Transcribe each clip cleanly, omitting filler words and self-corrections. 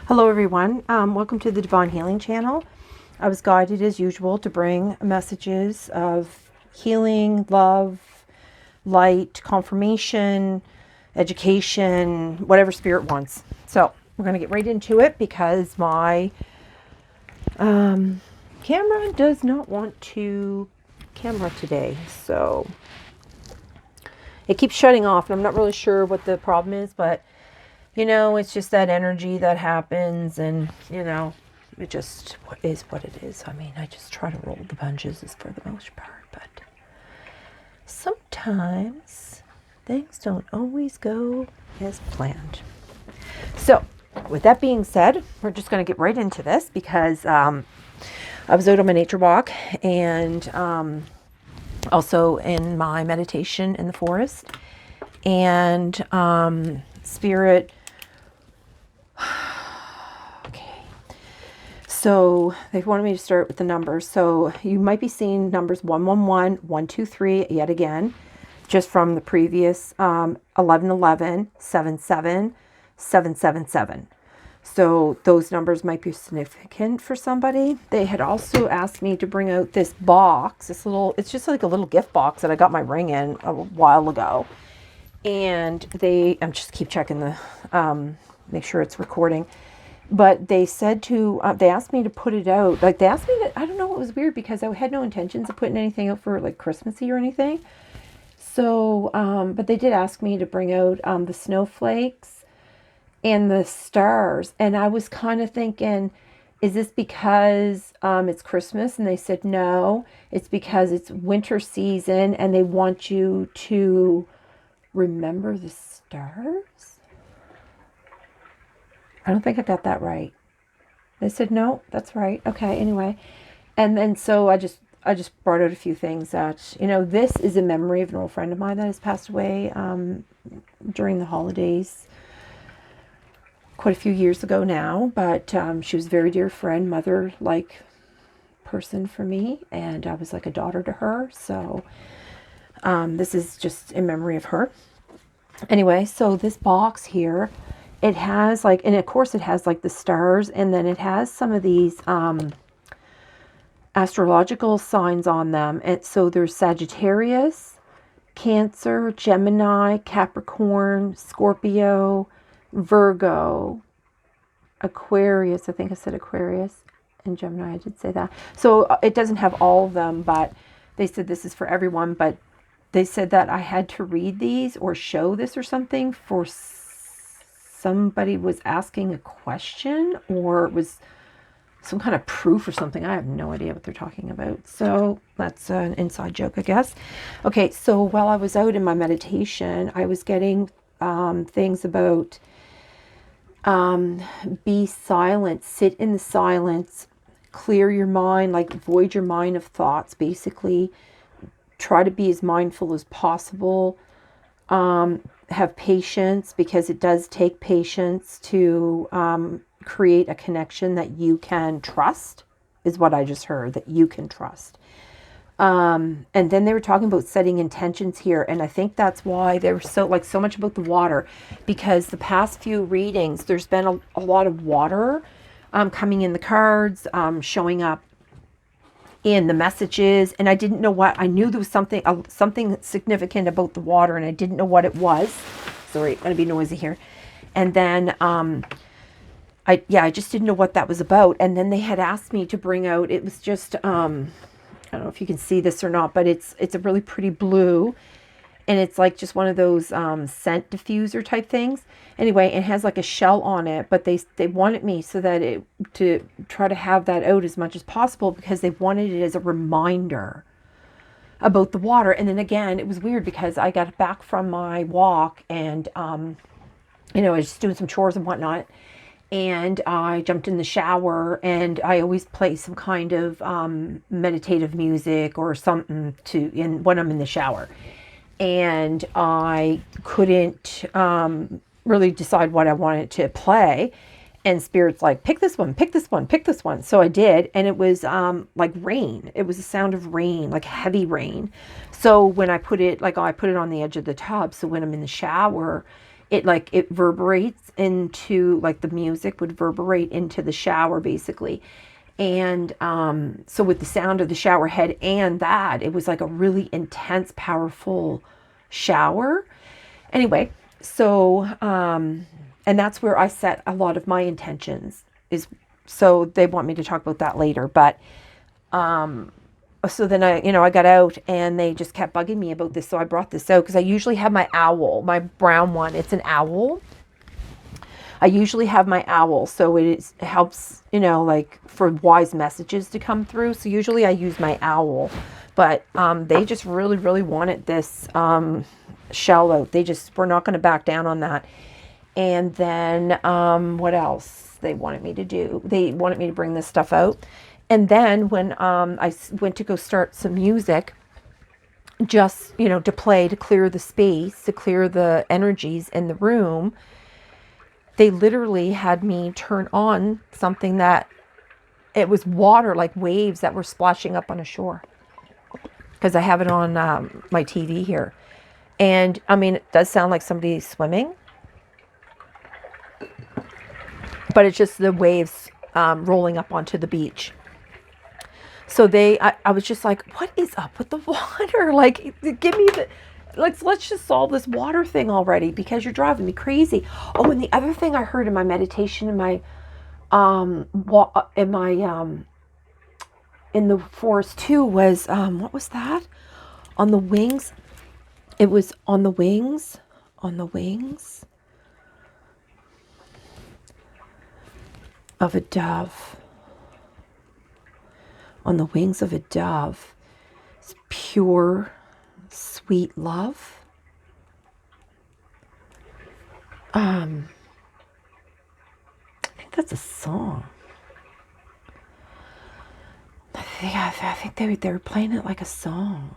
Hello everyone, welcome to the Divine Healing Channel. I was guided as usual to bring messages of healing, love, light, confirmation, education, whatever spirit wants. So we're going to get right into it because my camera does not want to camera today. So it keeps shutting off and I'm not really sure what the problem is, but it's just that energy that happens, and, it just is what it is. I mean, I just try to roll the punches for the most part, but sometimes things don't always go as planned. So, with that being said, we're just going to get right into this because I was out on my nature walk and also in my meditation in the forest, and spirit. So they wanted me to start with the numbers. So you might be seeing numbers 111, 123 yet again, just from the previous 1111, 77, 777. So those numbers might be significant for somebody. They had also asked me to bring out this box, it's just like a little gift box that I got my ring in a while ago. And I'm just keep checking the, make sure it's recording. But they said they asked me to put it out. Like they asked me to, I don't know, it was weird because I had no intentions of putting anything out for like Christmassy or anything. So, but they did ask me to bring out the snowflakes and the stars. And I was kind of thinking, is this because it's Christmas? And they said, no, it's because it's winter season and they want you to remember the stars. I don't think I got that right. They said, no, that's right. Okay, anyway. And then so I just brought out a few things that, this is a memory of an old friend of mine that has passed away during the holidays quite a few years ago now. But she was a very dear friend, mother-like person for me. And I was like a daughter to her. So this is just in memory of her. Anyway, so this box here, it has and of course it has the stars, and then it has some of these astrological signs on them. And so there's Sagittarius, Cancer, Gemini, Capricorn, Scorpio, Virgo, Aquarius. I think I said Aquarius, and Gemini, I did say that. So it doesn't have all of them, but they said this is for everyone. But they said that I had to read these or show this or something for somebody was asking a question, or it was some kind of proof or something. I have no idea what they're talking about. So that's an inside joke, I guess. Okay, so while I was out in my meditation, I was getting things about be silent, sit in the silence, clear your mind, void your mind of thoughts, basically. Try to be as mindful as possible. Have patience, because it does take patience to create a connection that you can trust, is what I just heard, that you can trust. And then they were talking about setting intentions here, and I think that's why they were so much about the water, because the past few readings there's been a lot of water coming in the cards, showing up in the messages, and I didn't know what. I knew there was something significant about the water, and I didn't know what it was. Sorry, I'm gonna be noisy here. And then I just didn't know what that was about. And then they had asked me to bring out. It was just I don't know if you can see this or not, but it's a really pretty blue, and it's just one of those scent diffuser type things. Anyway, it has a shell on it, but they wanted me so that to try to have that out as much as possible, because they wanted it as a reminder about the water. And then again, it was weird because I got back from my walk, and I was just doing some chores and whatnot, and I jumped in the shower, and I always play some kind of meditative music or something when I'm in the shower. And I couldn't really decide what I wanted to play. And Spirit's pick this one, pick this one, pick this one. So I did. And it was rain. It was the sound of rain, heavy rain. So when I put it, I put it on the edge of the tub. So when I'm in the shower, it reverberates into, like, the music would reverberate into the shower basically. And so with the sound of the shower head and that, it was like a really intense, powerful shower. Anyway, so and that's where I set a lot of my intentions, is, so they want me to talk about that later. But so then I got out and they just kept bugging me about this. So I brought this out because I usually have my owl, my brown one. It's an owl. I usually have my owl, so it helps, like, for wise messages to come through. So usually I use my owl, but they just really, really wanted this shell out. They just were not going to back down on that. And then what else they wanted me to do? They wanted me to bring this stuff out. And then when I went to go start some music, just, to play, to clear the space, to clear the energies in the room, they literally had me turn on something that, it was water, like waves that were splashing up on a shore. Because I have it on my TV here. And, I mean, it does sound like somebody's swimming. But it's just the waves rolling up onto the beach. So I was just like, what is up with the water? Like, give me the... Let's just solve this water thing already, because you're driving me crazy. Oh, and the other thing I heard in my meditation, in my in the forest too, was what was that? On the wings. It was on the wings of a dove. On the wings of a dove. It's pure, sweet love. I think that's a song. I think they were playing it like a song.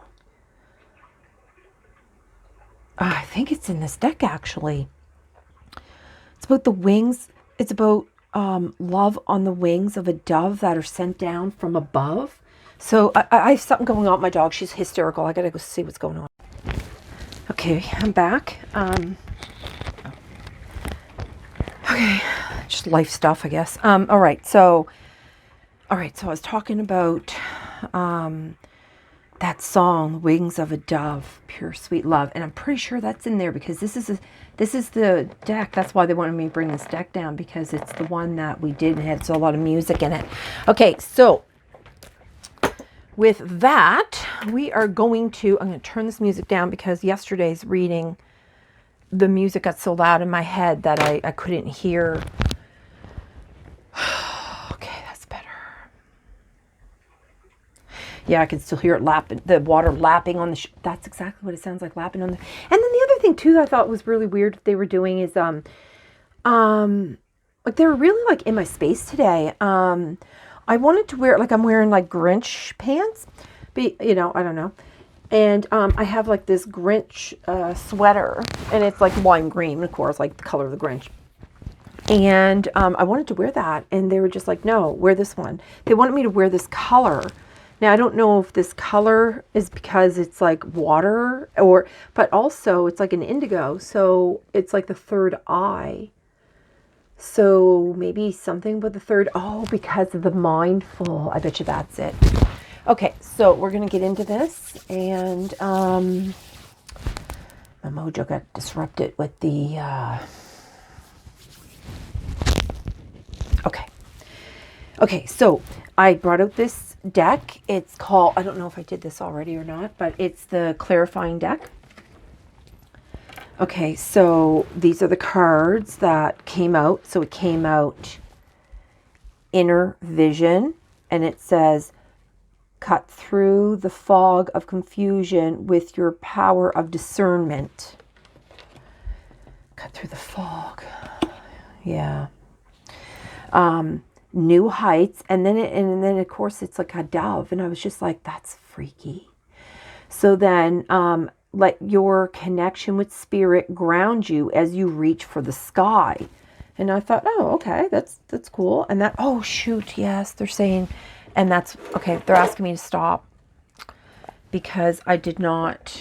I think it's in this deck, actually. It's about the wings. It's about love on the wings of a dove that are sent down from above. So I have something going on with my dog. She's hysterical. I gotta go see what's going on. Okay, I'm back. Okay, just life stuff, I guess. All right, so I was talking about that song, Wings of a Dove, Pure Sweet Love. And I'm pretty sure that's in there, because this is the deck. That's why they wanted me to bring this deck down, because it's the one that we did, and it had a lot of music in it. Okay, so with that, we are going to, I'm going to turn this music down, because yesterday's reading, the music got so loud in my head that I couldn't hear. Okay, that's better. Yeah, I can still hear it lapping, the water lapping on the, that's exactly what it sounds like, lapping on the, and then the other thing too that I thought was really weird they were doing is, like, they were really, like, in my space today. I wanted to wear, like, I'm wearing, like, Grinch pants, but, I don't know. And I have, like, this Grinch sweater, and it's, like, lime green, of course, like the color of the Grinch. And I wanted to wear that, and they were just like, no, wear this one. They wanted me to wear this color. Now, I don't know if this color is because it's, like, water, but also it's, like, an indigo, so it's, like, the third eye. So maybe something with the third, because of the mindful. I bet you that's it. Okay, so we're going to get into this, and my mojo got disrupted with the, Okay, so I brought out this deck. It's called, I don't know if I did this already or not, but it's the Clarifying deck. Okay, so these are the cards that came out. So it came out Inner Vision, and it says, cut through the fog of confusion with your power of discernment. Cut through the fog. Yeah. New heights, and then of course it's like a dove, and I was just like, that's freaky. So then let your connection with spirit ground you as you reach for the sky. And I thought, oh, okay, that's cool. And that, oh shoot, yes, they're saying, and that's okay, they're asking me to stop because I did not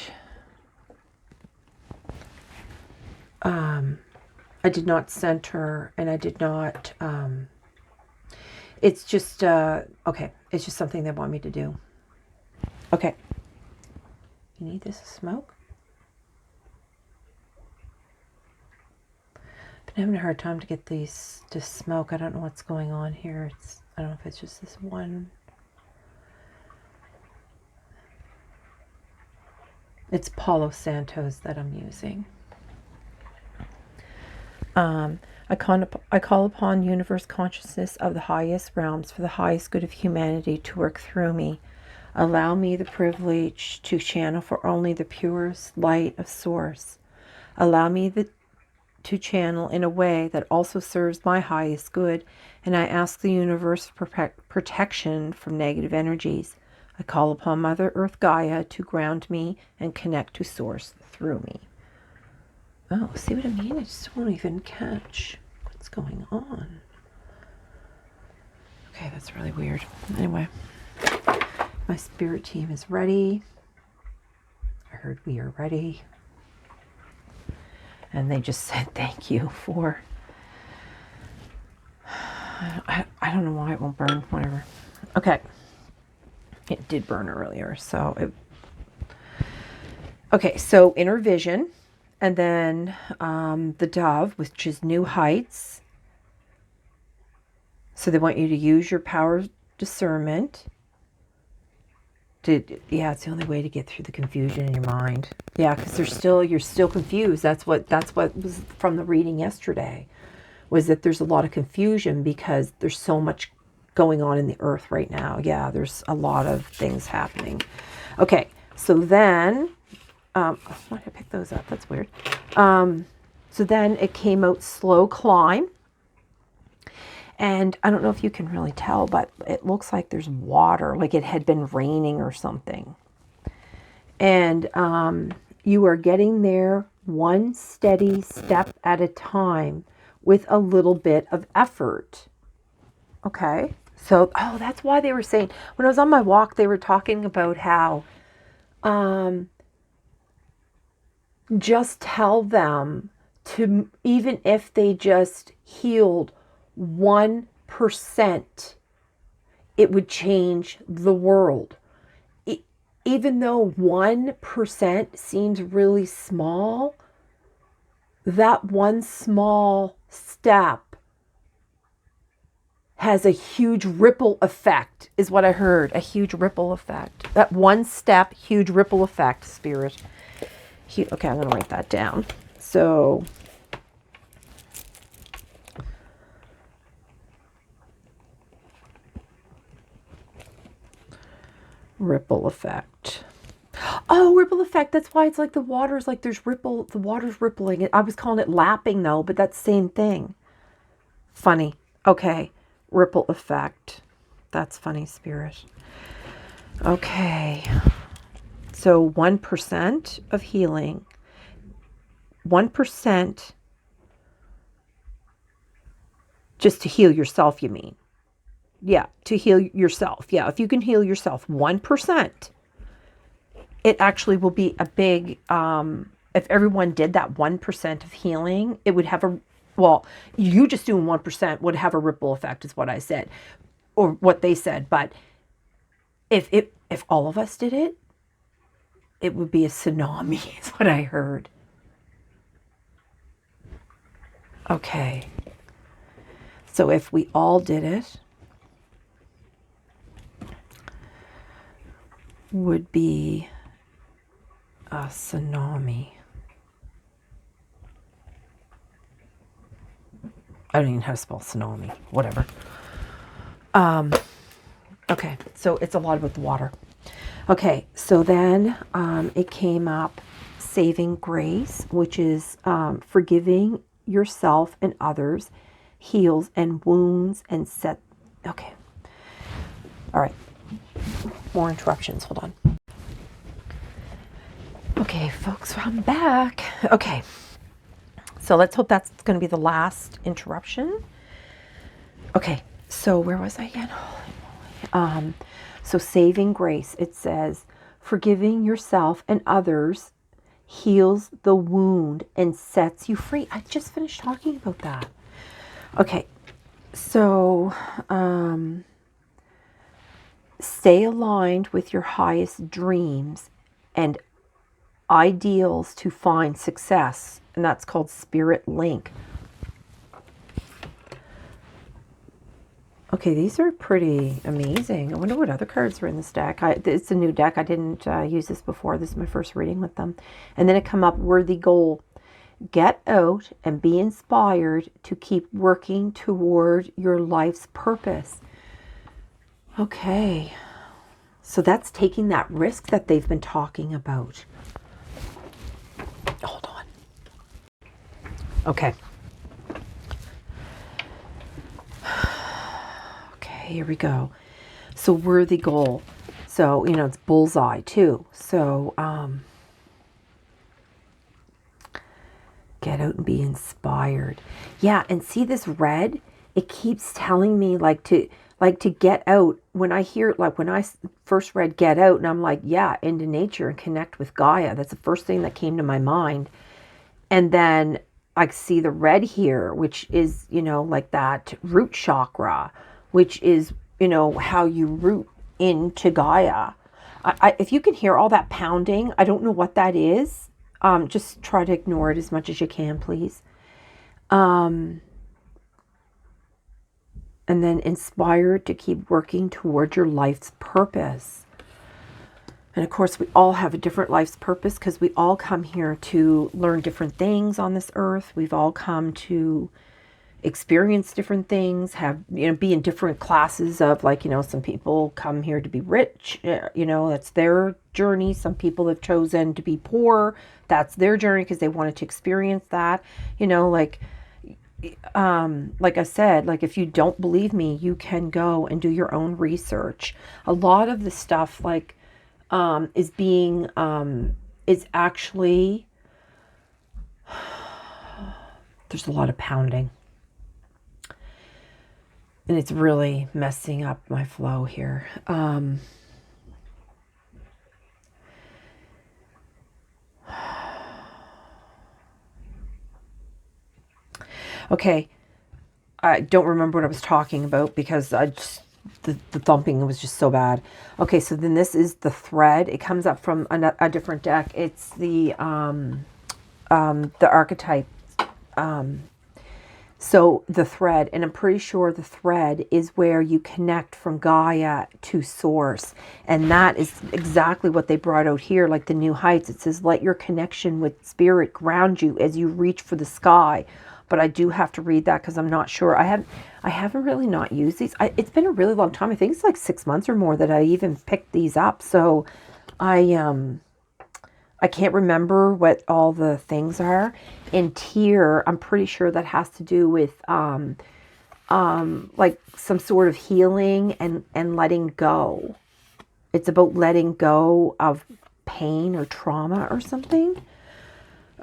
I did not center, and I did not, it's just, okay, it's just something they want me to do. Okay. You need this to smoke? Been having a hard time to get these to smoke. I don't know what's going on here. I don't know if it's just this one. It's Palo Santos that I'm using. I call upon universe consciousness of the highest realms for the highest good of humanity to work through me. Allow me the privilege to channel for only the purest light of source. Allow me to channel in a way that also serves my highest good, and I ask the universe for protection from negative energies. I call upon Mother Earth Gaia to ground me and connect to source through me. Oh, see what I mean? I just won't even catch what's going on. Okay, that's really weird. Anyway, my spirit team is ready. I heard we are ready. And they just said thank you for... I don't know why it won't burn, whatever. Okay. It did burn earlier, so... Okay, so Inner Vision. And then the Dove, which is New Heights. So they want you to use your power of discernment. Yeah, it's the only way to get through the confusion in your mind. Yeah, because you're still confused. That's what was from the reading yesterday, was that there's a lot of confusion because there's so much going on in the earth right now. Yeah, there's a lot of things happening. Okay, so then, why did I pick those up? That's weird. So then it came out Slow Climb. And I don't know if you can really tell, but it looks like there's water, like it had been raining or something. And you are getting there one steady step at a time with a little bit of effort. Okay. So, that's why they were saying, when I was on my walk, they were talking about how just tell them to, even if they just healed 1%, it would change the world. Even though 1% seems really small, that one small step has a huge ripple effect, is what I heard. A huge ripple effect. That one step, huge ripple effect, Spirit. Okay, I'm going to write that down. So... ripple effect. Oh, ripple effect. That's why it's like the water's like the water's rippling. I was calling it lapping though, but that's the same thing. Funny. Okay. Ripple effect. That's funny, Spirit. Okay. So 1% of healing. 1% just to heal yourself, you mean? Yeah, to heal yourself. Yeah, if you can heal yourself 1%, it actually will be a big, if everyone did that 1% of healing, it would have you just doing 1% would have a ripple effect, is what I said, or what they said. But if all of us did it, it would be a tsunami, is what I heard. Okay. So if we all did it, would be a tsunami. I don't even know how to spell tsunami. Whatever. Okay, so it's a lot with water. Okay, so then it came up Saving Grace, which is forgiving yourself and others, heals and wounds and set. Okay. All right. More interruptions. Hold on. Okay, folks, I'm back. Okay. So let's hope that's going to be the last interruption. Okay. So where was I again? So Saving Grace, it says, forgiving yourself and others, heals the wound, and sets you free. I just finished talking about that. Okay, so stay aligned with your highest dreams and ideals to find success, and that's called Spirit Link. Okay, these are pretty amazing. I wonder what other cards are in this deck. It's a new deck. I didn't use this before. This is my first reading with them. And then it come up, worthy goal. Get out and be inspired to keep working toward your life's purpose. Okay, so that's taking that risk that they've been talking about. Hold on. Okay. Okay, here we go. So worthy goal. So, it's bullseye too. So, get out and be inspired. Yeah, and see this red? It keeps telling me to get out. When I hear, when I first read get out, and I'm like, yeah, into nature and connect with Gaia. That's the first thing that came to my mind. And then I see the red here, which is, like that root chakra, which is, how you root into Gaia. If you can hear all that pounding, I don't know what that is. Just try to ignore it as much as you can, please. And then inspired to keep working toward your life's purpose. And of course, we all have a different life's purpose because we all come here to learn different things on this earth. We've all come to experience different things, be in different classes of, some people come here to be rich, that's their journey. Some people have chosen to be poor. That's their journey because they wanted to experience that, like I said, if you don't believe me, you can go and do your own research. A lot of the stuff is actually, there's a lot of pounding. And it's really messing up my flow here. Okay, I don't remember what I was talking about because the thumping was just so bad. Okay, so then this is the thread. It comes up from a different deck. It's the archetype. So the thread, and I'm pretty sure the thread is where you connect from Gaia to source. And that is exactly what they brought out here, like the New Heights. It says, let your connection with spirit ground you as you reach for the sky. But I do have to read that because I'm not sure. I haven't really not used these. It's been a really long time. I think it's like 6 months or more that I even picked these up. So I can't remember what all the things are. In Tear, I'm pretty sure that has to do with like some sort of healing and letting go. It's about letting go of pain or trauma or something.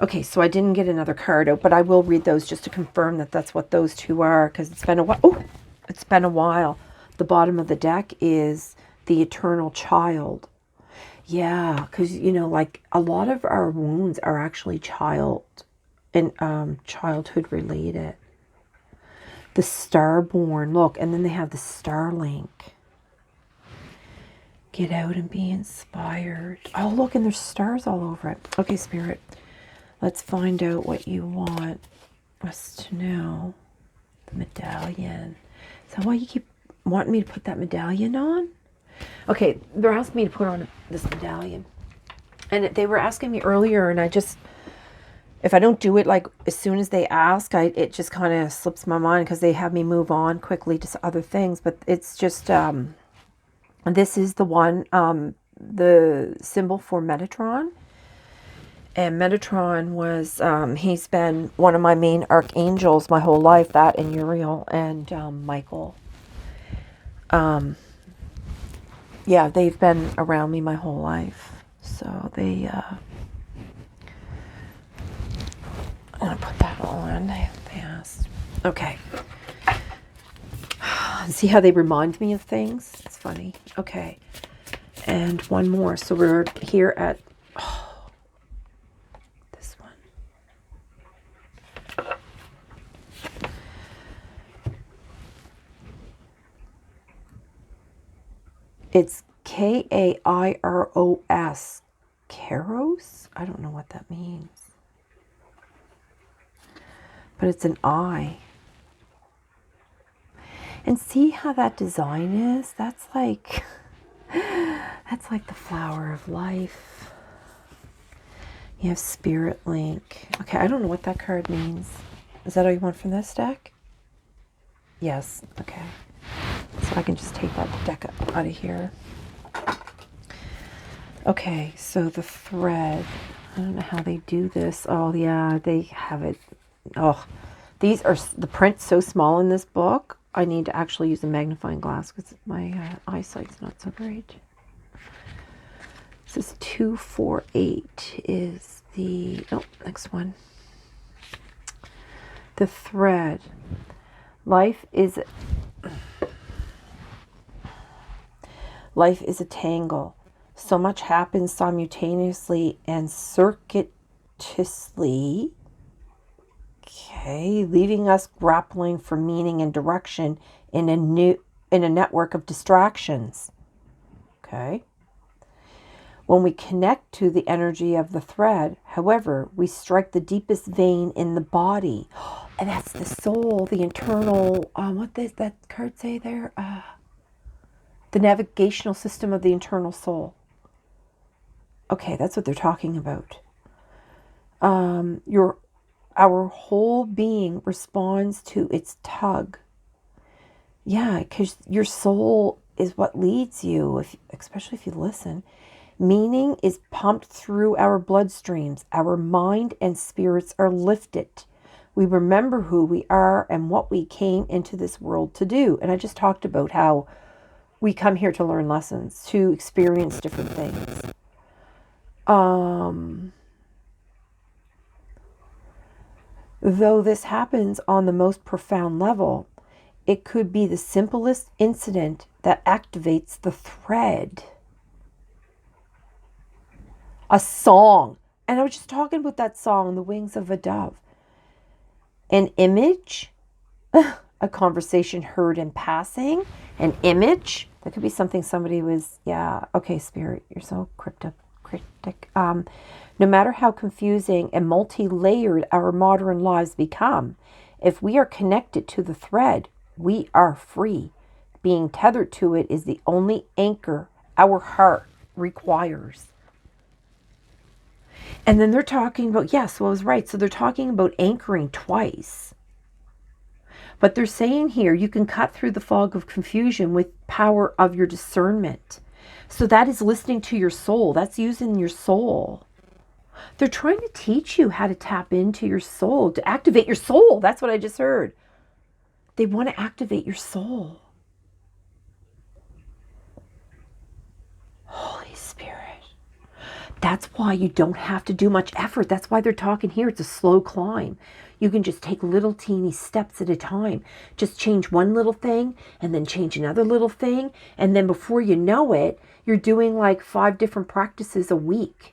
Okay, so I didn't get another card out, but I will read those just to confirm that that's what those two are, because it's been a while. Oh, it's been a while. The bottom of the deck is the Eternal Child. Yeah, because, a lot of our wounds are actually childhood related. The Starborn, look, and then they have the Starlink. Get out and be inspired. Oh, look, and there's stars all over it. Okay, Spirit. Let's find out what you want us to know. The medallion. Is that why you keep wanting me to put that medallion on? Okay, they're asking me to put on this medallion. And they were asking me earlier, and if I don't do it as soon as they ask, it just kind of slips my mind because they have me move on quickly to other things. But it's just, this is the one, the symbol for Metatron. And Metatron was, he's been one of my main archangels my whole life, that and Uriel and Michael. Yeah, they've been around me my whole life. So they, I'm going to put that on. They asked. Okay. See how they remind me of things? It's funny. Okay. And one more. So we're here at... It's Kairos. Kairos? I don't know what that means. But it's an eye. And see how that design is? That's like the flower of life. You have Spirit Link. Okay, I don't know what that card means. Is that all you want from this deck? Yes. Okay. So I can just take that deck out of here. Okay, so the thread. I don't know how they do this. Oh, yeah, they have it. Oh, these are the print's so small in this book. I need to actually use a magnifying glass because my eyesight's not so great. This is 248 is the, oh, next one. The thread. Life is a tangle. So much happens simultaneously and circuitously. Okay, leaving us grappling for meaning and direction in a network of distractions. Okay. When we connect to the energy of the thread, however, we strike the deepest vein in the body. And that's the soul, the internal, what does that card say there? The navigational system of the internal soul. Okay, that's what they're talking about. Our whole being responds to its tug. Yeah, because your soul is what leads you, especially if you listen. Meaning is pumped through our bloodstreams. Our mind and spirits are lifted. We remember who we are and what we came into this world to do. And I just talked about how we come here to learn lessons, to experience different things. Though this happens on the most profound level, it could be the simplest incident that activates the thread. A song. And I was just talking about that song, The Wings of a Dove. An image, a conversation heard in passing, an image. That could be something somebody was, yeah, okay, Spirit, you're so cryptic. No matter how confusing and multi-layered our modern lives become, if we are connected to the thread, we are free. Being tethered to it is the only anchor our heart requires. And then they're talking about, yes, well, I was right. So they're talking about anchoring twice. But they're saying here, you can cut through the fog of confusion with power of your discernment. So that is listening to your soul. That's using your soul. They're trying to teach you how to tap into your soul, to activate your soul. That's what I just heard. They want to activate your soul. Holy Spirit. That's why you don't have to do much effort. That's why they're talking here. It's a slow climb. You can just take little teeny steps at a time. Just change one little thing and then change another little thing. And then before you know it, you're doing like 5 different practices a week.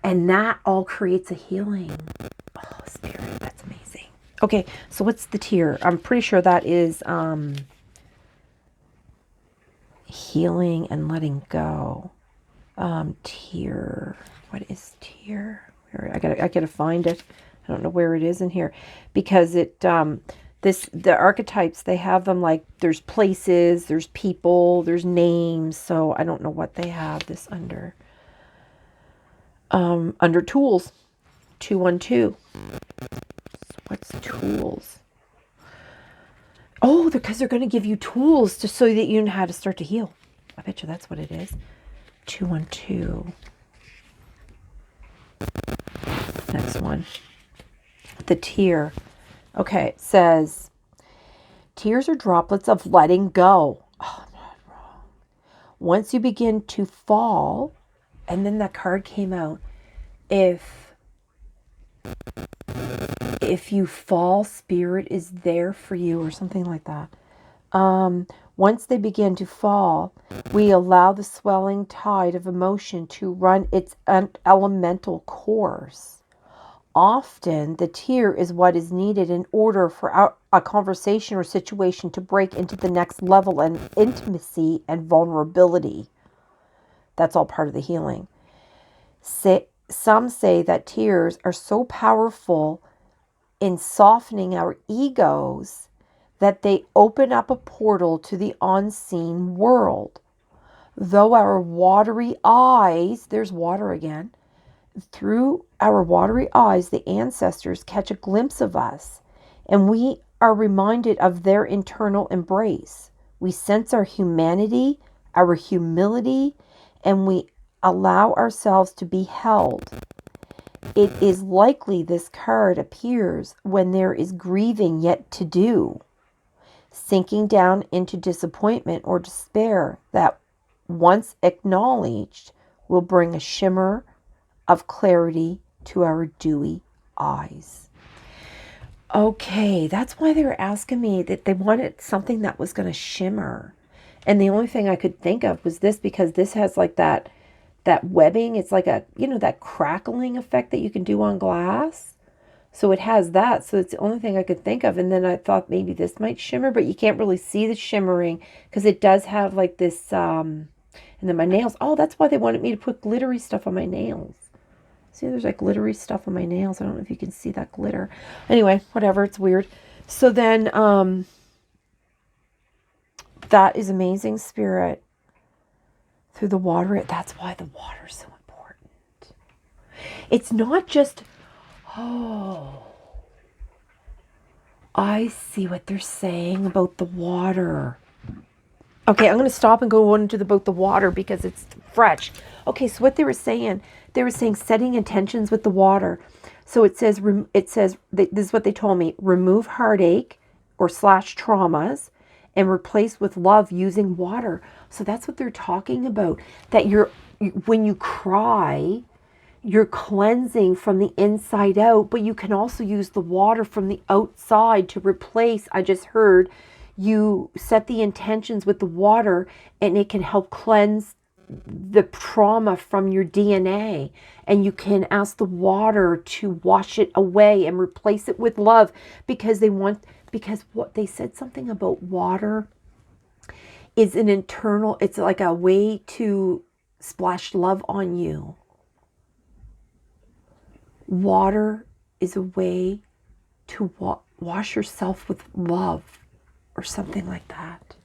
And that all creates a healing. Oh, Spirit, that's amazing. Okay, so what's the tear? I'm pretty sure that is healing and letting go. Tear. What is tear? I gotta find it. I don't know where it is in here, because the archetypes, they have them like there's places, there's people, there's names. So I don't know what they have this under. Under tools, 212. What's tools? Oh, because they're going to give you tools so that you know how to start to heal. I bet you that's what it is. 212. Next one. The tear. Okay, it says, tears are droplets of letting go. Oh, I'm not wrong. Once you begin to fall, and then that card came out, if you fall, Spirit is there for you, or something like that. Once they begin to fall, we allow the swelling tide of emotion to run its elemental course. Often, the tear is what is needed in order for a conversation or situation to break into the next level in intimacy and vulnerability. That's all part of the healing. Some say that tears are so powerful in softening our egos that they open up a portal to the unseen world. Though our watery eyes, there's water again, through our watery eyes, the ancestors catch a glimpse of us, and we are reminded of their internal embrace. We sense our humanity, our humility, and we allow ourselves to be held. It is likely this card appears when there is grieving yet to do, sinking down into disappointment or despair that, once acknowledged, will bring a shimmer of clarity to our dewy eyes. Okay, that's why they were asking me that they wanted something that was going to shimmer. And the only thing I could think of was this, because this has like that webbing. It's like a, that crackling effect that you can do on glass. So it has that. So it's the only thing I could think of. And then I thought maybe this might shimmer, but you can't really see the shimmering because it does have like this, and then my nails. Oh, that's why they wanted me to put glittery stuff on my nails. See, there's like glittery stuff on my nails. I don't know if you can see that glitter. Anyway, whatever. It's weird. So then, that is amazing, Spirit. Through the water. That's why the water is so important. It's not just, oh, I see what they're saying about the water. Okay, I'm going to stop and go into about the water because it's fresh. Okay, so what they were saying setting intentions with the water. So it says this is what they told me: remove heartache or / traumas and replace with love using water. So that's what they're talking about. That when you cry, you're cleansing from the inside out, but you can also use the water from the outside to replace. I just heard you set the intentions with the water and it can help cleanse the trauma from your DNA, and you can ask the water to wash it away and replace it with love, because what they said something about water is an internal, it's like a way to splash love on you. Water is a way to wash yourself with love or something like that.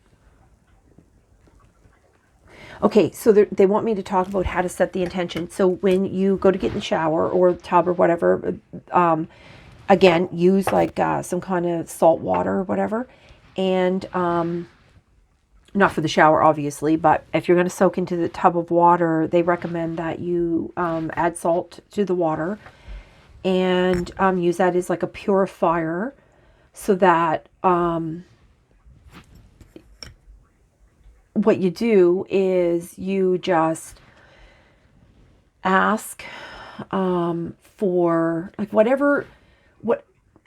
Okay, so they want me to talk about how to set the intention. So when you go to get in the shower or tub or whatever, again, use like some kind of salt water or whatever. And not for the shower, obviously, but if you're going to soak into the tub of water, they recommend that you add salt to the water and use that as like a purifier, so that what you do is you just ask for like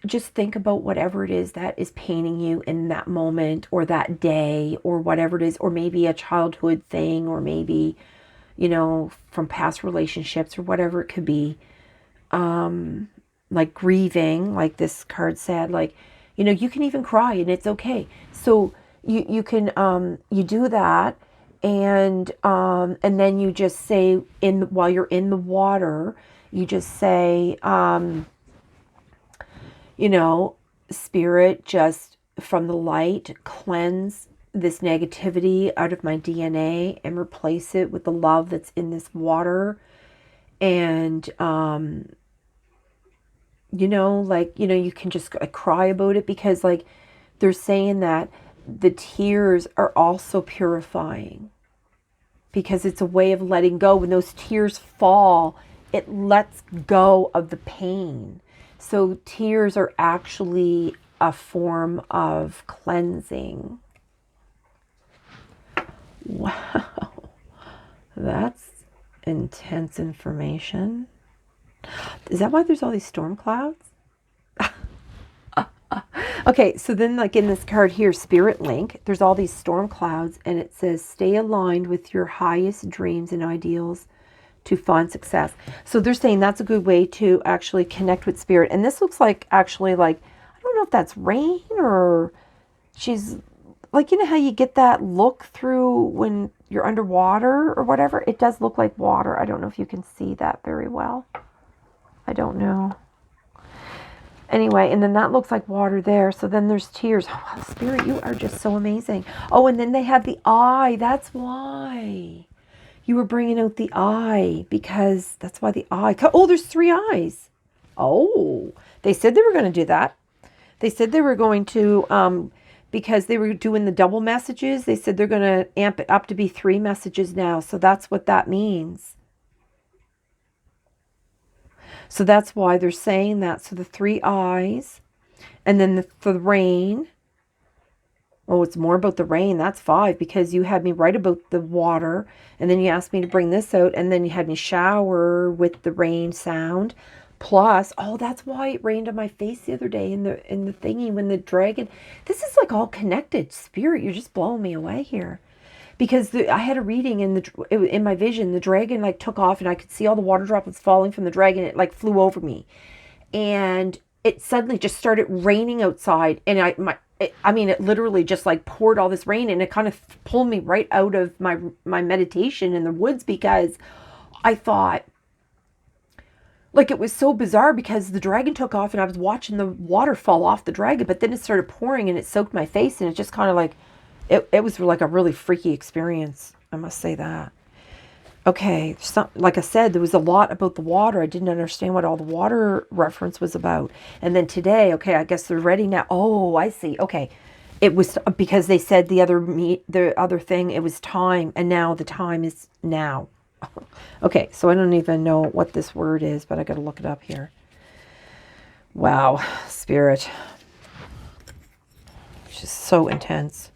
just think about whatever it is that is paining you in that moment or that day or whatever it is, or maybe a childhood thing, or maybe, from past relationships or whatever it could be. Like grieving, like this card said, like, you can even cry and it's okay. So you can, you do that, and then you just say, while you're in the water, you just say, Spirit, just from the light, cleanse this negativity out of my DNA and replace it with the love that's in this water. And, you can just cry about it, because like they're saying that the tears are also purifying, because it's a way of letting go. When those tears fall, it lets go of the pain. So tears are actually a form of cleansing. Wow, that's intense information. Is that why there's all these storm clouds? Okay, so then like in this card here, Spirit Link, there's all these storm clouds, and it says, stay aligned with your highest dreams and ideals to find success. So they're saying that's a good way to actually connect with Spirit. And this looks like, actually, like, I don't know if that's rain, or she's like, how you get that look through when you're underwater or whatever. It does look like water. I don't know if you can see that very well. I don't know. Anyway, and then that looks like water there. So then there's tears. Oh, wow, Spirit, you are just so amazing. Oh, and then they have the eye. That's why. You were bringing out the eye, because that's why the eye. Oh, there's 3 eyes. Oh, they said they were going to do that. They said they were going to, because they were doing the double messages, they said they're going to amp it up to be 3 messages now. So that's what that means. So that's why they're saying that. So the 3 eyes, and then the rain. Oh, it's more about the rain. That's 5, because you had me write about the water, and then you asked me to bring this out, and then you had me shower with the rain sound. Plus, oh, that's why it rained on my face the other day in the thingy when the dragon. This is like all connected. Spirit, you're just blowing me away here. Because I had a reading in my vision, the dragon like took off, and I could see all the water droplets falling from the dragon. It like flew over me, and it suddenly just started raining outside, and it literally just like poured all this rain, and it kind of pulled me right out of my meditation in the woods, because I thought, like, it was so bizarre, because the dragon took off and I was watching the water fall off the dragon, but then it started pouring and it soaked my face, and it just kind of like, it was like a really freaky experience. I must say that. Okay, like I said, there was a lot about the water. I didn't understand what all the water reference was about. And then today, okay, I guess they're ready now. Oh, I see. Okay. It was because they said the other thing, it was time, and now the time is now. Okay, so I don't even know what this word is, but I got to look it up here. Wow, Spirit. It's just so intense.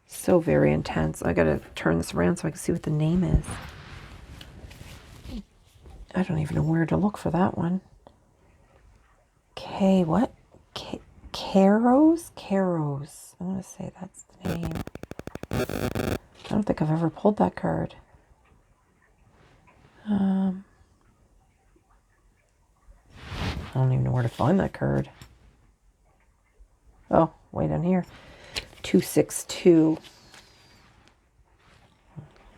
So very intense. I got to turn this around so I can see what the name is. I don't even know where to look for that one. What? Caros? Caros. I'm going to say that's the name. I don't think I've ever pulled that card. I don't even know where to find that card. Oh, way down here. 262.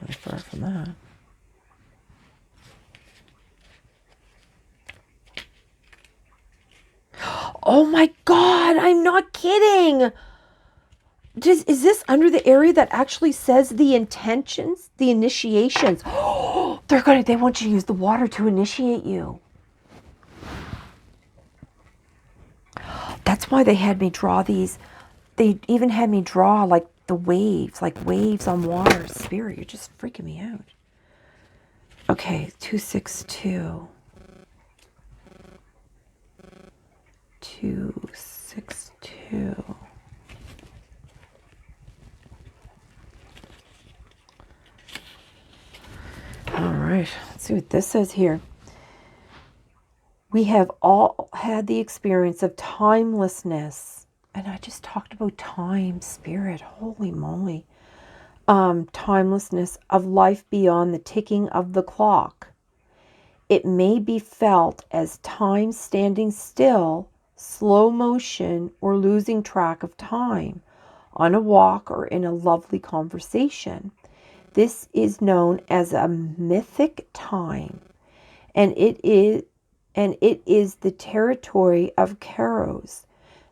Not far from that. Oh my God, I'm not kidding. Is this under the area that actually says the intentions, the initiations? Oh, they want you to use the water to initiate you. That's why they had me draw these. They even had me draw like the waves, like waves on water. Spirit, you're just freaking me out. Okay, 262. 262. All right, let's see what this says here. We have all had the experience of timelessness. And I just talked about time, Spirit. Holy moly. Timelessness of life beyond the ticking of the clock. It may be felt as time standing still, slow motion, or losing track of time on a walk or in a lovely conversation. This is known as a mythic time, and it is the territory of Caros.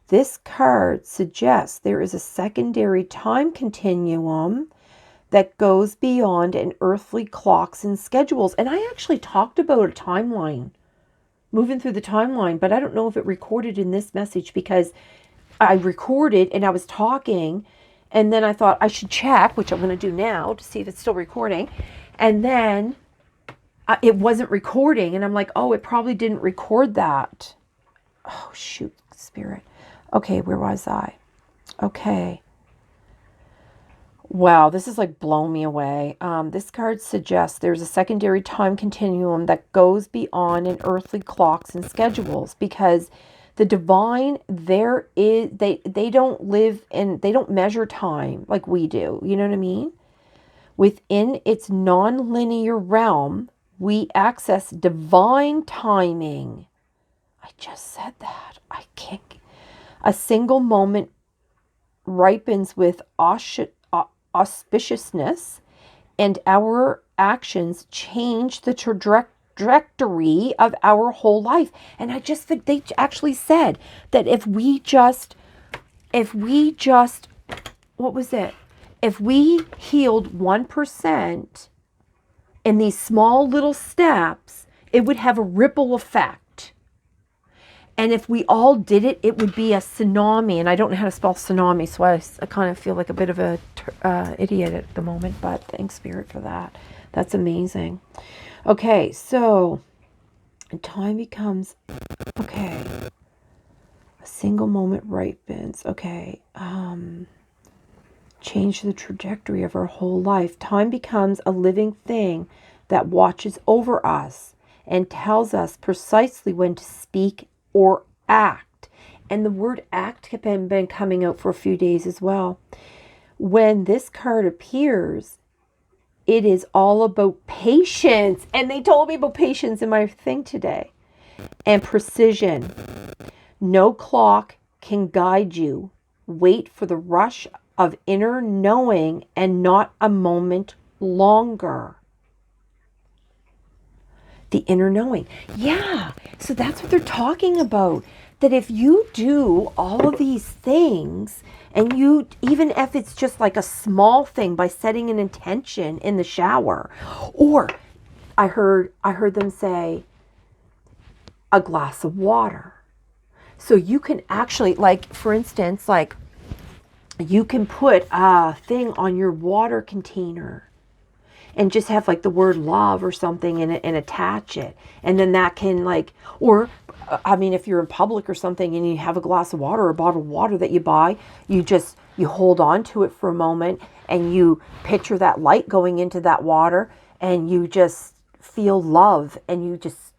This card suggests there is a secondary time continuum that goes beyond an earthly clocks and schedules. And I actually talked about a timeline, moving through the timeline, but I don't know if it recorded in this message, because I recorded and I was talking, and then I thought I should check, which I'm going to do now to see if it's still recording. And then it wasn't recording, and I'm like, oh, it probably didn't record that. Oh, shoot, Spirit. Okay, where was I? Okay. Wow, this is like blowing me away. This card suggests there's a secondary time continuum that goes beyond an earthly clocks and schedules, because the divine, they don't live in, they don't measure time like we do. You know what I mean? Within its non-linear realm, we access divine timing. I just said that. I can't. A single moment ripens with auspiciousness, and our actions change the trajectory of our whole life. And I just think they actually said that if we just, what was it? If we healed 1% in these small little steps, it would have a ripple effect. And if we all did it, it would be a tsunami. And I don't know how to spell tsunami, so I kind of feel like a bit of a idiot at the moment. But thanks, Spirit, for that. That's amazing. Okay, so time becomes, okay, a single moment ripens. Okay, change the trajectory of our whole life. Time becomes a living thing that watches over us and tells us precisely when to speak or act. And the word act has been coming out for a few days as well. When this card appears, it is all about patience. And they told me about patience in my thing today. And precision. No clock can guide you. Wait for the rush of inner knowing and not a moment longer. The inner knowing. Yeah. So that's what they're talking about. That if you do all of these things, and you, even if it's just like a small thing by setting an intention in the shower, or I heard them say a glass of water. So you can actually, like, for instance, like, you can put a thing on your water container and just have like the word love or something in it and attach it. And then that can, like, or I mean, if you're in public or something and you have a glass of water or a bottle of water that you buy, you hold on to it for a moment and you picture that light going into that water and you just feel love and you just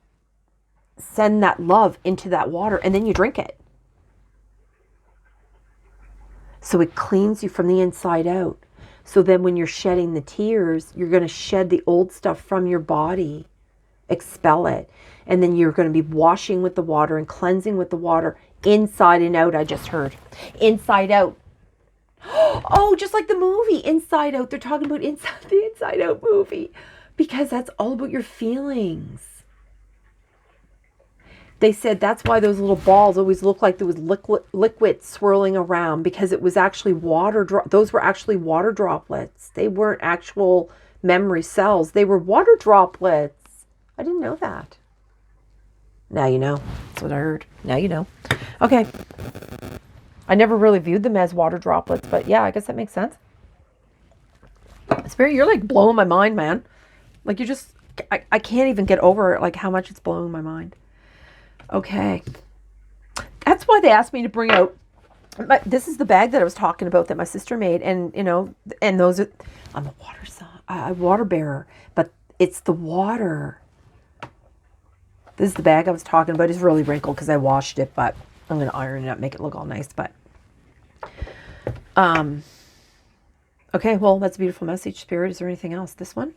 send that love into that water and then you drink it. So it cleans you from the inside out. So then when you're shedding the tears, you're going to shed the old stuff from your body, expel it. And then you're going to be washing with the water and cleansing with the water inside and out, I just heard. Inside out. Oh, just like the movie Inside Out. They're talking about the Inside Out movie. Because that's all about your feelings. They said that's why those little balls always look like there was liquid swirling around, because it was actually those were actually water droplets. They weren't actual memory cells. They were water droplets. I didn't know that. Now you know. That's what I heard. Now you know. Okay. I never really viewed them as water droplets, but yeah, I guess that makes sense. Spirit, you're like blowing my mind, man. Like I can't even get over like how much it's blowing my mind. Okay. That's why they asked me to bring out, this is the bag that I was talking about that my sister made. And, you know, and those are, I'm a water bearer, but it's the water. This is the bag I was talking about. It's really wrinkled because I washed it, but I'm going to iron it up, make it look all nice. But, okay, well, that's a beautiful message, Spirit. Is there anything else? This one?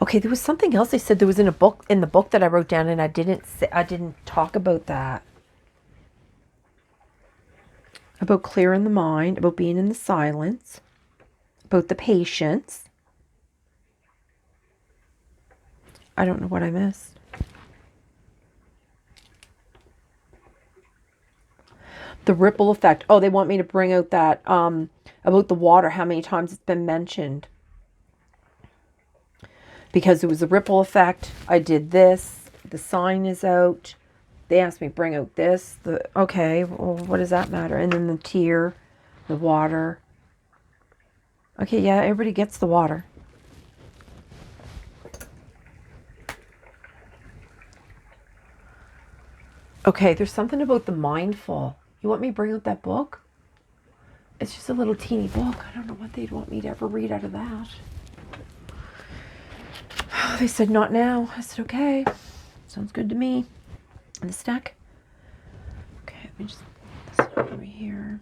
Okay, there was something else they said there was in the book that I wrote down, and I didn't talk about that. About clearing the mind, about being in the silence, about the patience. I don't know what I missed. The ripple effect. Oh, they want me to bring out that about the water, how many times it's been mentioned. Because it was a ripple effect. I did this. The sign is out. They asked me to bring out this. Okay, well, what does that matter? And then the tear, the water. Okay, yeah, everybody gets the water. Okay, there's something about the mindful. You want me to bring out that book? It's just a little teeny book. I don't know what they'd want me to ever read out of that. They said, not now. I said, okay. Sounds good to me. In the stack. Okay, let me just put this over here.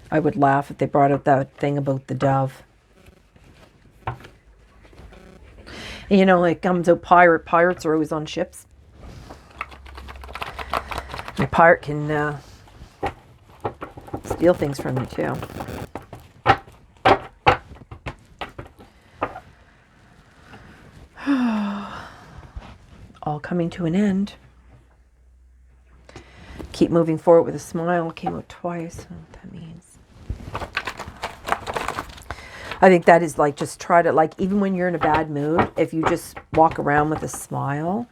I would laugh if they brought out that thing about the dove. And, you know, like comes out pirates are always on ships. Your pirate can steal things from you too. All coming to an end. Keep moving forward with a smile. Came out twice. I don't know what that means. I think that is like, just try to, like, even when you're in a bad mood, if you just walk around with a smile,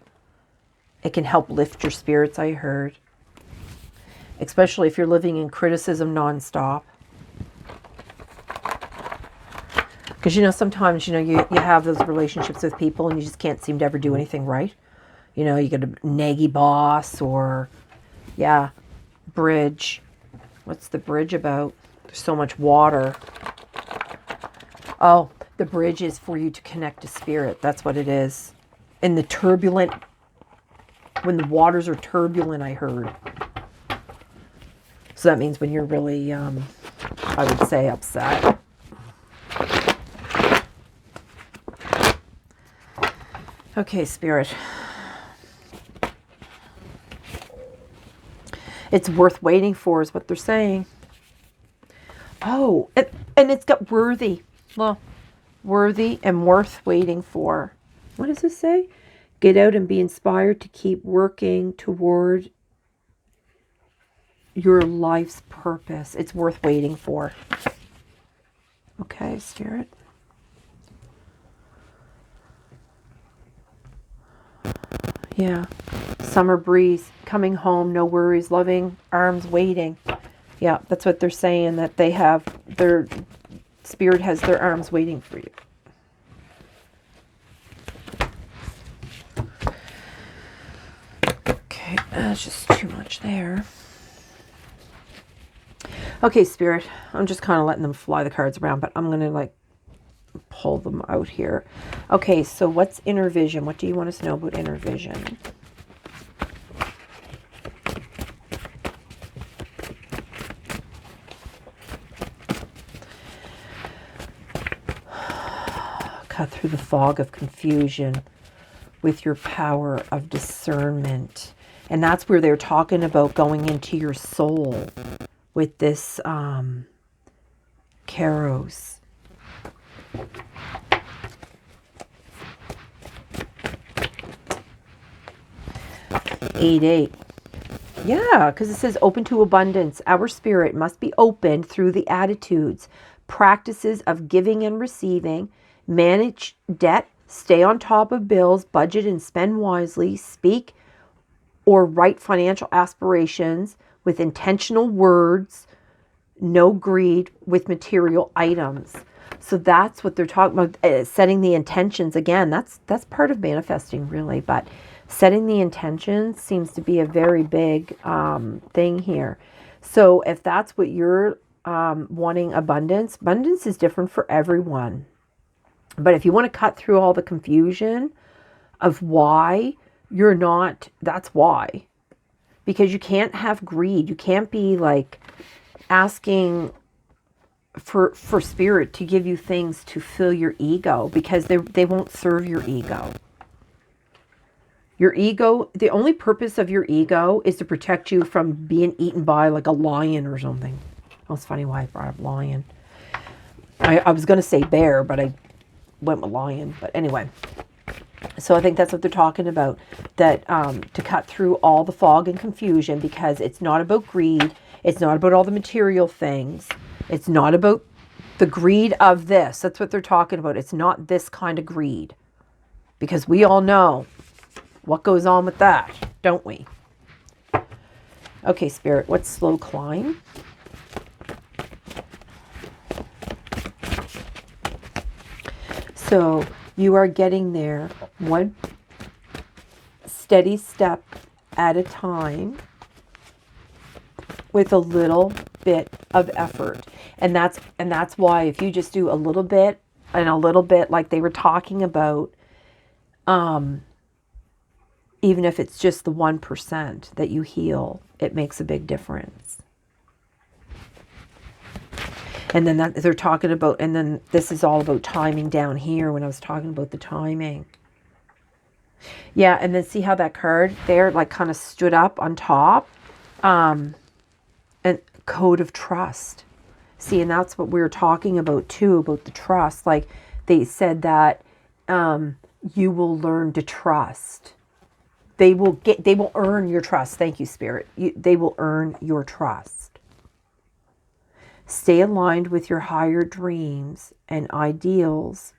it can help lift your spirits, I heard. Especially if you're living in criticism nonstop. Because, you know, sometimes, you know, you have those relationships with people and you just can't seem to ever do anything right. You know, you get a naggy boss or, yeah, bridge. What's the bridge about? There's so much water. Oh, the bridge is for you to connect to spirit. That's what it is. In the turbulent, when the waters are turbulent, I heard. So that means when you're really, I would say, upset. Okay, Spirit. It's worth waiting for is what they're saying. Oh, and it's got worthy. Well, worthy and worth waiting for. What does it say? Get out and be inspired to keep working toward your life's purpose. It's worth waiting for. Okay, Spirit. Yeah. Summer breeze, coming home, no worries, loving arms waiting. Yeah, that's what they're saying, that they have, their spirit has their arms waiting for you. Okay, that's just too much there. Okay, Spirit, I'm just kind of letting them fly the cards around, but I'm going to like pull them out here. Okay, so what's inner vision? What do you want us to know about inner vision? Cut through the fog of confusion with your power of discernment. And that's where they're talking about going into your soul with this Kairos. 8-8. Yeah, because it says open to abundance. Our spirit must be opened through the attitudes, practices of giving and receiving, manage debt, stay on top of bills, budget and spend wisely, speak or write financial aspirations with intentional words, no greed with material items. So that's what they're talking about, setting the intentions. Again, that's part of manifesting, really, but setting the intentions seems to be a very big thing here. So if that's what you're wanting, abundance is different for everyone. But if you want to cut through all the confusion of why you're not, that's why. Because you can't have greed. You can't be like asking for spirit to give you things to fill your ego, because they won't serve your ego. Your ego, the only purpose of your ego is to protect you from being eaten by like a lion or something. That's funny why I brought up lion. I was going to say bear, but I went with lion. But anyway, so I think that's what they're talking about, that to cut through all the fog and confusion, because it's not about greed. It's not about all the material things. It's not about the greed of this. That's what they're talking about. It's not this kind of greed, because we all know what goes on with that, don't we? Okay, Spirit, what's slow climb? So you are getting there one steady step at a time with a little bit of effort. And that's why if you just do a little bit and a little bit, like they were talking about, even if it's just the 1% that you heal, it makes a big difference. And then that they're talking about, and then this is all about timing down here when I was talking about the timing. Yeah, and then see how that card there like kind of stood up on top? a code of trust. See, and that's what we were talking about too, about the trust. Like they said that you will learn to trust. They will earn your trust. Thank you, Spirit. They will earn your trust. Stay aligned with your higher dreams and ideals